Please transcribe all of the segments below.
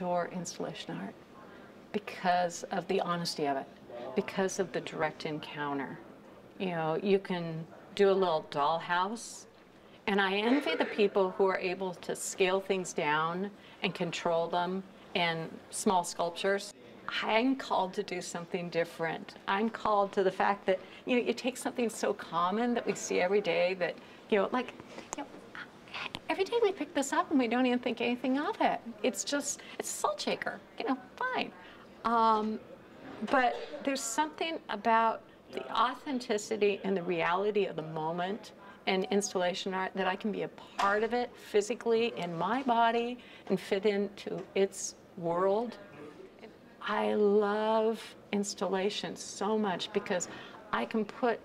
adore installation art because of the honesty of it, because of the direct encounter. You know, you can do a little dollhouse, and I envy the people who are able to scale things down and control them in small sculptures. I'm called to do something different. I'm called to the fact that, you know, you take something so common that we see every day that, you know, like, you know, every day we pick this up and we don't even think anything of it. It's just, it's a salt shaker, you know, fine. But there's something about the authenticity and the reality of the moment and installation art that I can be a part of it physically in my body and fit into its world. I love installation so much because I can put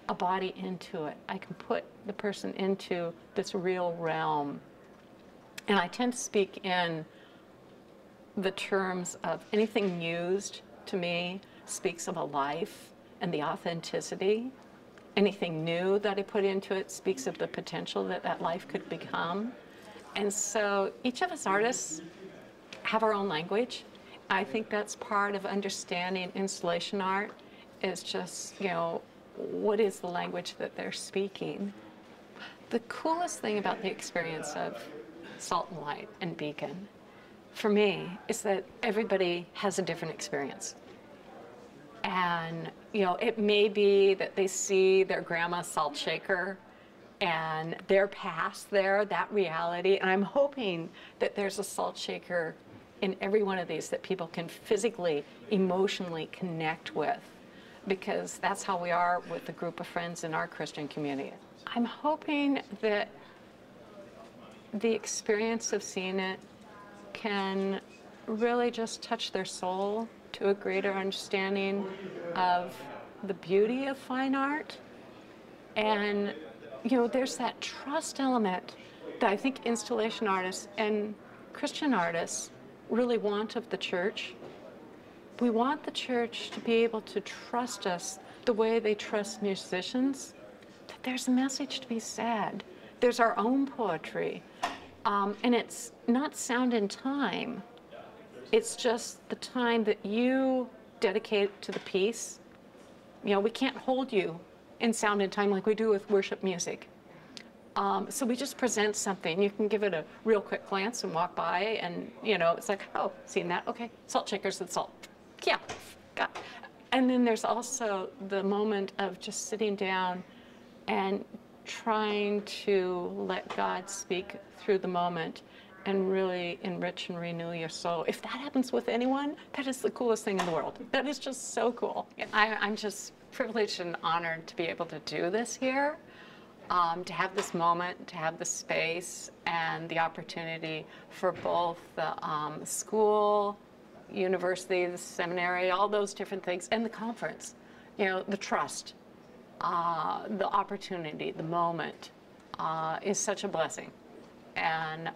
a body into it. I can put the person into this real realm. And I tend to speak in the terms of anything used to me speaks of a life and the authenticity. Anything new that I put into it speaks of the potential that that life could become. And so each of us artists have our own language. I think that's part of understanding installation art is just, you know, what is the language that they're speaking. The coolest thing about the experience of Salt and Light and Beacon, for me, is that everybody has a different experience. And, you know, it may be that they see their grandma's salt shaker and they're past there, that reality. And I'm hoping that there's a salt shaker in every one of these that people can physically, emotionally connect with, because that's how we are with a group of friends in our Christian community. I'm hoping that the experience of seeing it can really just touch their soul to a greater understanding of the beauty of fine art. And, you know, there's that trust element that I think installation artists and Christian artists really want of the church. We want the church to be able to trust us the way they trust musicians, that there's a message to be said. There's our own poetry. And it's not sound and time. It's just the time that you dedicate to the piece. You know, we can't hold you in sound and time like we do with worship music. So we just present something. You can give it a real quick glance and walk by and, you know, it's like, oh, seen that? Okay, salt shakers and salt. Yeah, got it. And then there's also the moment of just sitting down and trying to let God speak through the moment and really enrich and renew your soul. If that happens with anyone, that is the coolest thing in the world. That is just so cool. I'm just privileged and honored to be able to do this here. To have this moment, to have the space and the opportunity for both the school, university, the seminary, all those different things, and the conference, you know, the trust, the opportunity, the moment is such a blessing. And,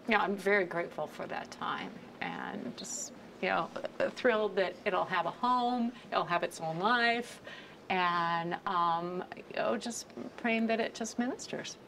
you know, I'm very grateful for that time and just, you know, thrilled that it'll have a home, it'll have its own life, and you know, just praying that it just ministers.